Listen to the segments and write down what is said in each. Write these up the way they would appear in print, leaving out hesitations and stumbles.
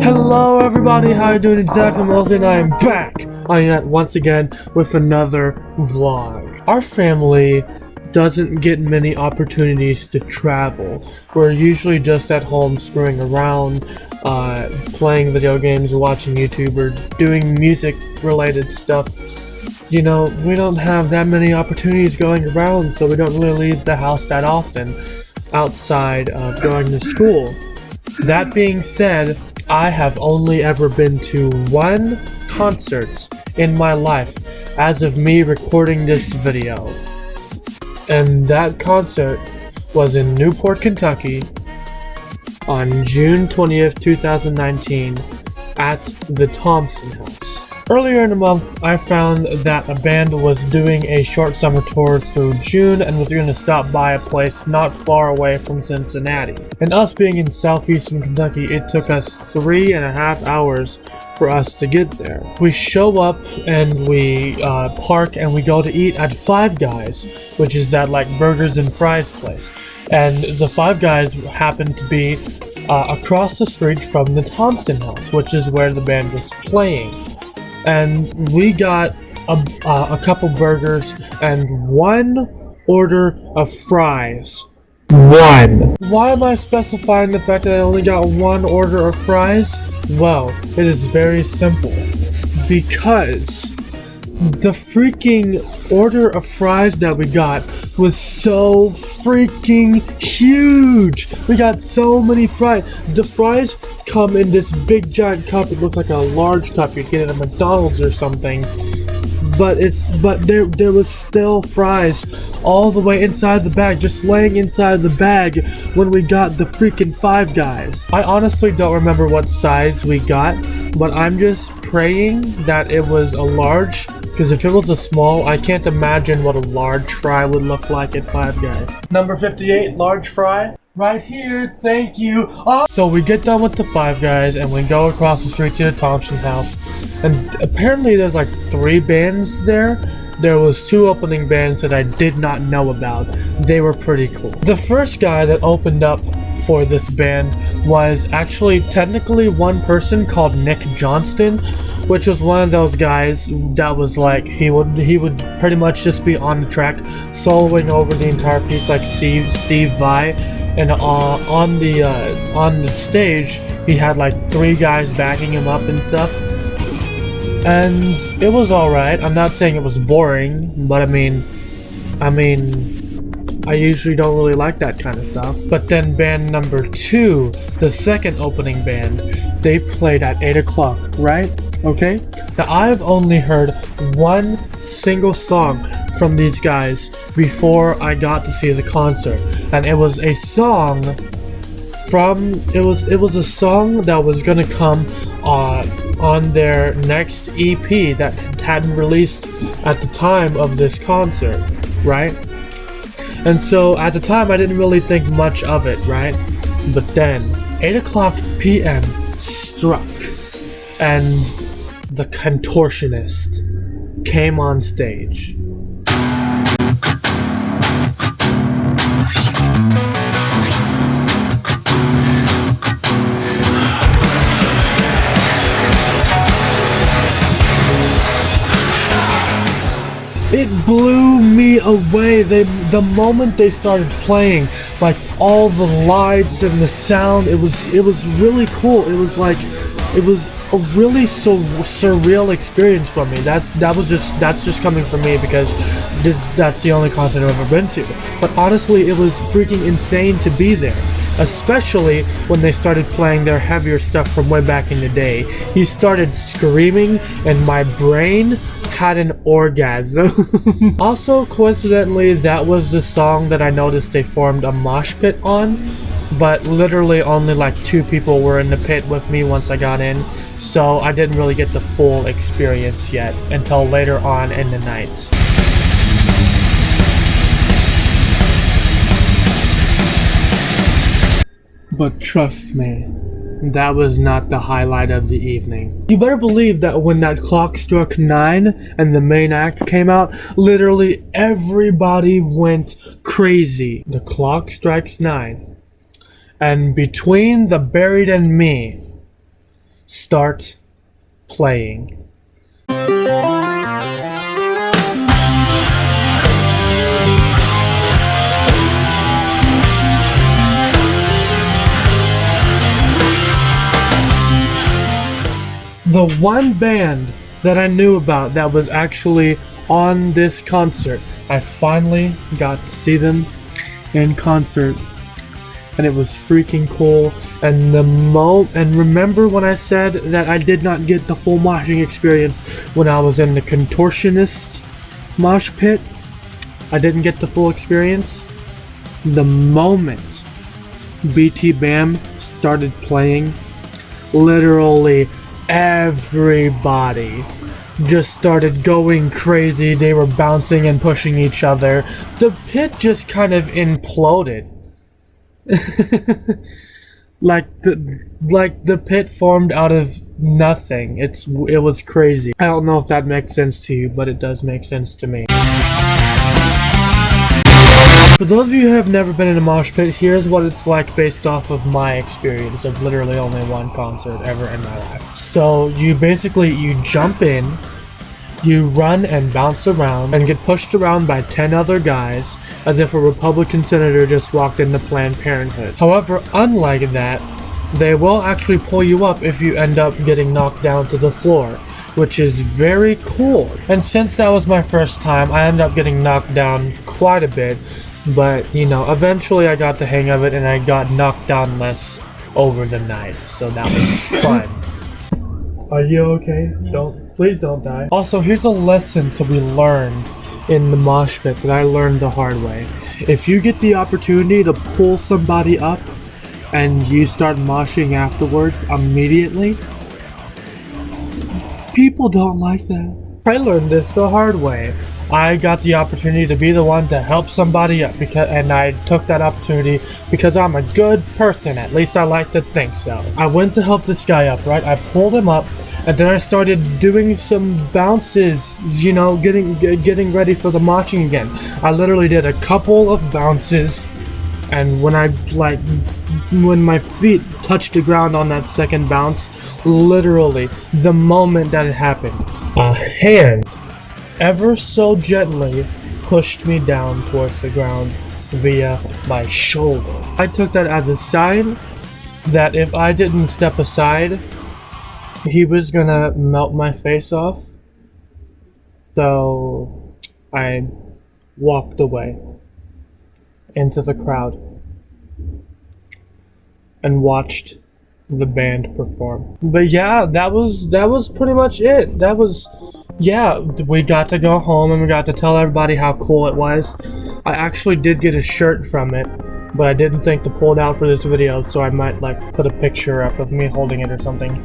Hello everybody, how you doing? It's Zachary, Mosley, and I am back once again with another vlog. Our family doesn't get many opportunities to travel. We're usually just at home screwing around, playing video games, watching YouTube, or doing music related stuff. You know, we don't have that many opportunities going around, so we don't really leave the house that often outside of going to school. That being said, I have only ever been to one concert in my life as of me recording this video. And that concert was in Newport, Kentucky on June 20th, 2019 at the Thompson House. Earlier in the month, I found that a band was doing a short summer tour through June and was going to stop by a place not far away from Cincinnati. And us being in southeastern Kentucky, it took us 3.5 hours for us to get there. We show up and we park and we go to eat at Five Guys, which is that like burgers and fries place. And the Five Guys happened to be across the street from the Thompson House, which is where the band was playing. And we got a couple burgers and one order of fries. One. Why am I specifying the fact that I only got one order of fries? Well, it is very simple. Because the freaking order of fries that we got was so freaking huge. We got so many fries. The fries come in this big giant cup. It looks like a large cup you'd get at a McDonald's or something. But there was still fries all the way inside the bag, just laying inside the bag when we got the freaking Five Guys. I honestly don't remember what size we got, but I'm just praying that it was a large, because if it was a small, I can't imagine what a large fry would look like at Five Guys. Number 58, large fry. Right here, thank you. Oh. So we get done with the Five Guys and we go across the street to the Thompson House. And apparently there's like 3 bands there. There was 2 opening bands that I did not know about. They were pretty cool. The first guy that opened up for this band was actually technically one person called Nick Johnston, which was one of those guys that was like, he would pretty much just be on the track soloing over the entire piece like Steve Vai. And on the stage, he had like 3 guys backing him up and stuff. And it was alright. I'm not saying it was boring, but I mean, I usually don't really like that kind of stuff. But then band number 2, the second opening band, they played at 8 o'clock, right? Okay? Now I've only heard one single song from these guys before I got to see the concert, and it was a song from it was a song that was gonna come on their next EP that hadn't released at the time of this concert, right? And so at the time I didn't really think much of it, right? But then 8 o'clock p.m. struck and the contortionist came on stage. It blew me away. The moment they started playing, like all the lights and the sound, it was really cool. It was a really surreal experience for me. That's just coming from me because that's the only concert I've ever been to. But honestly, it was freaking insane to be there. Especially when they started playing their heavier stuff from way back in the day. He started screaming and my brain had an orgasm. Also, coincidentally, that was the song that I noticed they formed a mosh pit on, but literally only like 2 people were in the pit with me once I got in, so I didn't really get the full experience yet until later on in the night. But trust me, that was not the highlight of the evening. You better believe that when that clock struck 9 and the main act came out, literally everybody went crazy. The clock strikes 9 and Between the Buried and Me start playing. The one band that I knew about that was actually on this concert, I finally got to see them in concert, and it was freaking cool. And remember when I said that I did not get the full moshing experience when I was in the contortionist mosh pit? I didn't get the full experience. The moment BT Bam started playing, literally everybody just started going crazy. They were bouncing and pushing each other. The pit just kind of imploded. like the pit formed out of nothing. It was crazy. I don't know if that makes sense to you, but it does make sense to me. For those of you who have never been in a mosh pit, here's what it's like based off of my experience of literally only one concert ever in my life. So you jump in, you run and bounce around and get pushed around by 10 other guys as if a Republican senator just walked into Planned Parenthood. However, unlike that, they will actually pull you up if you end up getting knocked down to the floor, which is very cool. And since that was my first time, I ended up getting knocked down quite a bit. But, you know, eventually I got the hang of it and I got knocked down less over the night. So that was fun. Are you okay? Please don't die. Also, here's a lesson to be learned in the mosh pit that I learned the hard way. If you get the opportunity to pull somebody up and you start moshing afterwards immediately, people don't like that. I learned this the hard way. I got the opportunity to be the one to help somebody up and I took that opportunity because I'm a good person. At least I like to think so. I went to help this guy up, right? I pulled him up and then I started doing some bounces, you know, getting ready for the moshing again. I literally did a couple of bounces, and when my feet touched the ground on that second bounce, literally the moment that it happened, a hand ever so gently pushed me down towards the ground via my shoulder. I took that as a sign that if I didn't step aside, he was gonna melt my face off. So I walked away into the crowd and watched the band perform. But yeah, that was pretty much it. Yeah, we got to go home and we got to tell everybody how cool it was. I actually did get a shirt from it, but I didn't think to pull it out for this video, so I might like put a picture up of me holding it or something.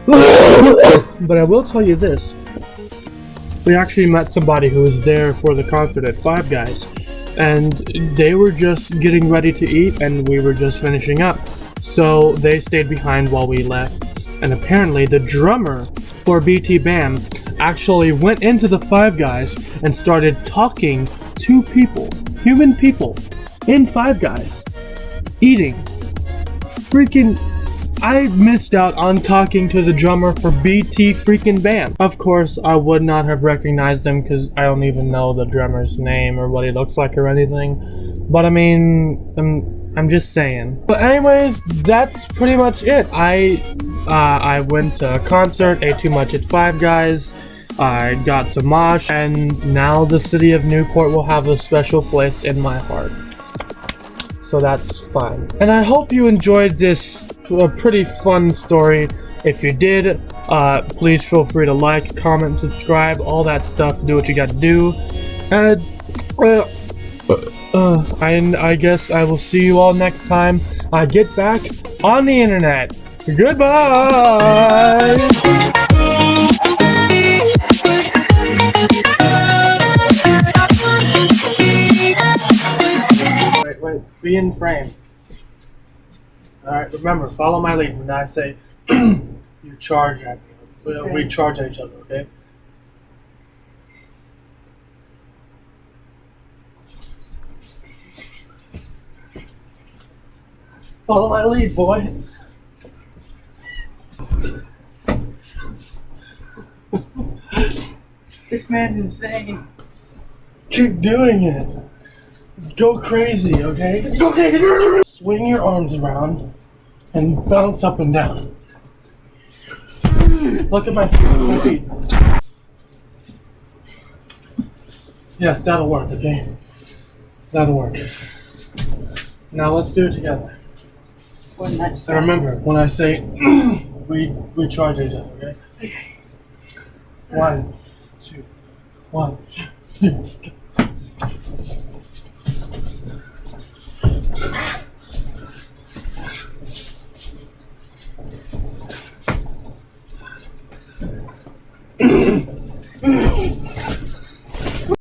But I will tell you this. We actually met somebody who was there for the concert at Five Guys, and they were just getting ready to eat and we were just finishing up. So they stayed behind while we left, and apparently the drummer for BT Bam actually went into the Five Guys and started talking to people, human people, in Five Guys, eating. Freaking, I missed out on talking to the drummer for BT freaking Bam. Of course, I would not have recognized him because I don't even know the drummer's name or what he looks like or anything. But I mean, I'm just saying. But anyways, that's pretty much it. I went to a concert, ate too much at Five Guys, I got to mosh, and now the city of Newport will have a special place in my heart. So that's fun. And I hope you enjoyed this pretty fun story. If you did, please feel free to like, comment, subscribe, all that stuff. Do what you got to do. And I guess I will see you all next time I get back on the internet. Goodbye! Wait, be in frame. Alright, remember, follow my lead. When I say you charge at me, we charge at each other, okay? Follow my lead, boy. This man's insane. Keep doing it. Go crazy, okay? Go crazy. Swing your arms around and bounce up and down. Look at my feet. Yes, that'll work, okay? That'll work. Now let's do it together. What nice. And remember, when I say we charge each other, okay? 1, 2, 1, 2, 3.